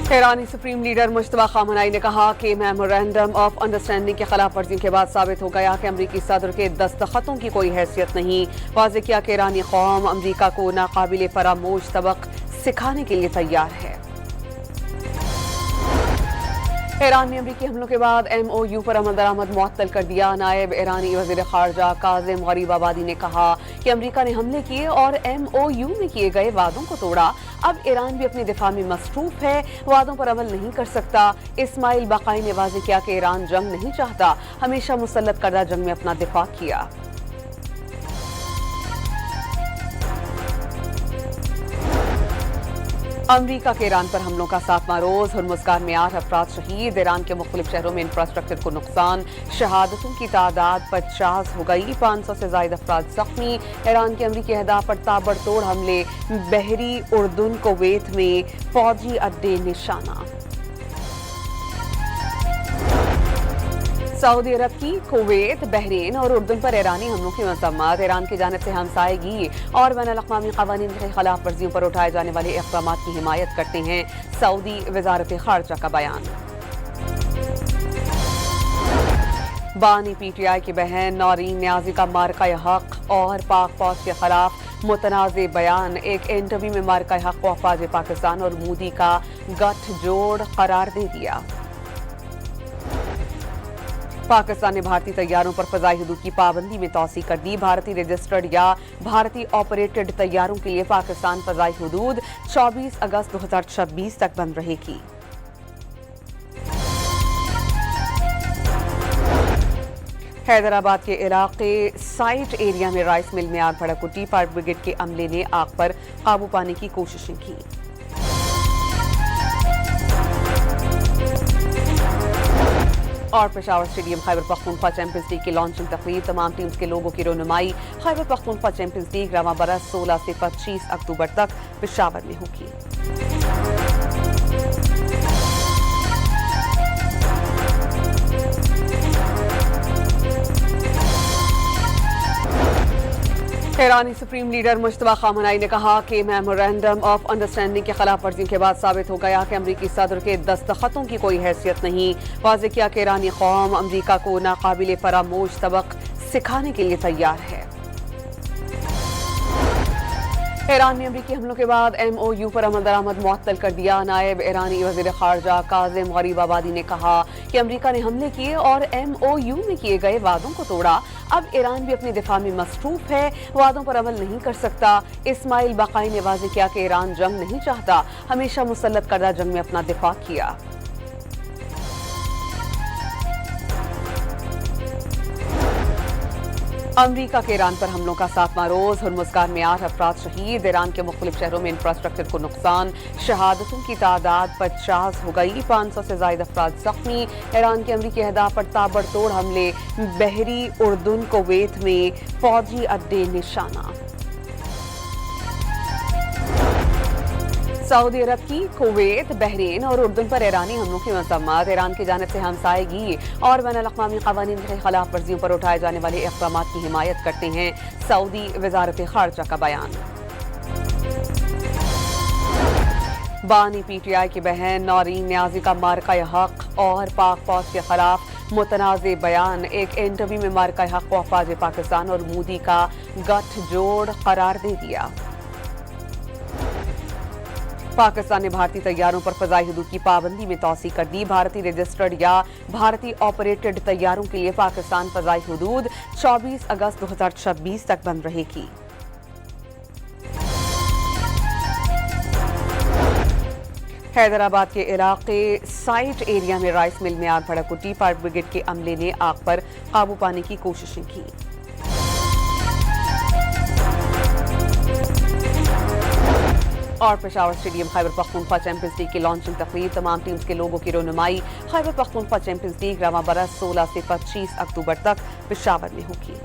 ईरानी supreme leader Mushtaba Khamenei ने कहा कि मेमोरेंडम ऑफ अंडरस्टैंडिंग की खिलाफ वर्जियों के बाद साबित हो गया कि अमरीकी सदर के दस्तखतों की कोई हैसियत नहीं। वाज़ेह किया कि ईरानी कौम अमरीका को नाकाबिले फरामोश सबक सिखाने के लिए तैयार है। ईरान ने अमरीकी हमलों के बाद MOU पर अमल दरामद मुअत्तल कर दिया। नायब ईरानी वज़ीर ख़ारजा काज़िम गरीबाबादी ने कहा कि अमरीका ने हमले किए और MOU में किए गए वादों को तोड़ा। अब ईरान भी अपने दिफा में मसरूफ है, वादों पर अमल नहीं कर सकता। इस्माइल बाक़ाई ने वाज़ेह किया कि ईरान जंग नहीं चाहता, हमेशा मुसल्लत करदा जंग में अपना दिफा किया। अमरीका के ईरान पर हमलों का 7वां रोज। हुर्मुज़गान में 8 अफराद शहीद। ईरान के मुख्तलिफ शहरों में इंफ्रास्ट्रक्चर को नुकसान। शहादतों की तादाद 50 हो गई। 500 से ज़ायद अफराद जख्मी। ईरान के अमरीकी अहदाफ पर ताबड़तोड़ हमले। बहरी उर्दून कुवैत में फौजी अड्डे निशाना। सऊदी अरब की कुवैत, बहरीन और उर्दून पर ईरानी हमलों की मज़म्मत। ईरान की जानिब से हमसायगी और बैनुल-अक़वामी क़वानीन की खिलाफ वर्जियों पर उठाए जाने वाले इक़दामात की हिमायत करते हैं सऊदी वज़ारत ख़ारजा का बयान। बानी PTI की बहन नौरीन नियाज़ी का मार्का हक और पाक फौज के खिलाफ मुतनाज़े बयान। एक इंटरव्यू में मार्का हक को अफ़वाज पाकिस्तान और मोदी का गठजोड़ करार दे दिया। पाकिस्तान ने भारतीय तैयारों पर फ़ज़ाई हदूद की पाबंदी में तौसी कर दी। भारतीय रजिस्टर्ड या भारतीय ऑपरेटेड तैयारों के लिए पाकिस्तान फ़ज़ाई हदूद 24 अगस्त 2026 तक बंद रहेगी। हैदराबाद के इलाके साइट एरिया में राइस मिल में आग भड़क उठी। फायर ब्रिगेड के अमले ने आग पर काबू पाने की कोशिशें की। और Peshawar stadium Khyber Pakhtunkhwa champions league की लॉन्चिंग तकरीब। तमाम टीम्स के लोगों की रहनुमाई। खैबर पख्तूनख्वा चैंपियंस लीग रवा बरस 16 से 25 अक्टूबर तक पेशावर में होगी। ईरानी सुप्रीम लीडर मुश्तबा खामनेई ने कहा कि मेमोरेंडम ऑफ अंडरस्टैंडिंग की खिलाफ वर्जियों के बाद साबित हो गया कि अमरीकी सदर के दस्तखतों की कोई हैसियत नहीं। वाज़ेह किया कि ईरानी कौम अमरीका को नाकाबिले फरामोश सबक सिखाने के लिए तैयार है। ईरान ने अमरीकी हमलों के बाद MOU पर अमल दरामद मुअत्तल कर दिया। नायब ईरानी वज़ीर ख़ारजा काज़िम गरीबाबादी ने कहा कि अमरीका ने हमले किए और MOU में किए गए वादों को तोड़ा। अब ईरान भी अपने दिफा में मसरूफ है, वादों पर अमल नहीं कर सकता। इस्माइल बाक़ाई ने वाज़ेह किया कि ईरान जंग नहीं चाहता, हमेशा मुसल्लत करदा जंग में अपना दिफा किया। अमरीका के ईरान पर हमलों का 7वां रोज। हुर्मुज़गान में 8 अफराद शहीद। ईरान के मुख्तलिफ शहरों में इंफ्रास्ट्रक्चर को नुकसान। शहादतों की तादाद 50 हो गई। 500 से ज़ायद अफराद जख्मी। ईरान के अमरीकी अहदाफ पर ताबड़तोड़ हमले। बहरी उर्दून कुवैत में फौजी अड्डे निशाना। सऊदी अरब की कुवैत, बहरीन और उर्दून पर ईरानी हमलों की मज़म्मत। ईरान की जानिब से हमसायगी और बैनुल-अक़वामी क़वानीन की खिलाफ वर्जियों पर उठाए जाने वाले इक़दामात की हिमायत करते हैं सऊदी वज़ारत ख़ारजा का बयान। बानी PTI की बहन नौरीन नियाज़ी का मार्का हक और पाक फौज के खिलाफ मुतनाज़े बयान। एक इंटरव्यू में मार्का हक को अफ़वाज पाकिस्तान और मोदी का गठजोड़ करार दे दिया। पाकिस्तान ने भारतीय तैयारों पर फ़ज़ाई हदूद की पाबंदी में तौसी कर दी। भारतीय रजिस्टर्ड या भारतीय ऑपरेटेड तैयारों के लिए पाकिस्तान फ़ज़ाई हदूद 24 अगस्त 2026 तक बंद रहेगी। हैदराबाद के इलाके साइट एरिया में राइस मिल में आग भड़क उठी। फायर ब्रिगेड के अमले ने आग पर काबू पाने की कोशिशें की। और Peshawar stadium Khyber Pakhtunkhwa champions league की लॉन्चिंग तकरीब। तमाम टीम्स के लोगों की रहनुमाई। खैबर पख्तूनख्वा चैंपियंस लीग रवा बरस 16 से 25 अक्टूबर तक पेशावर में होगी।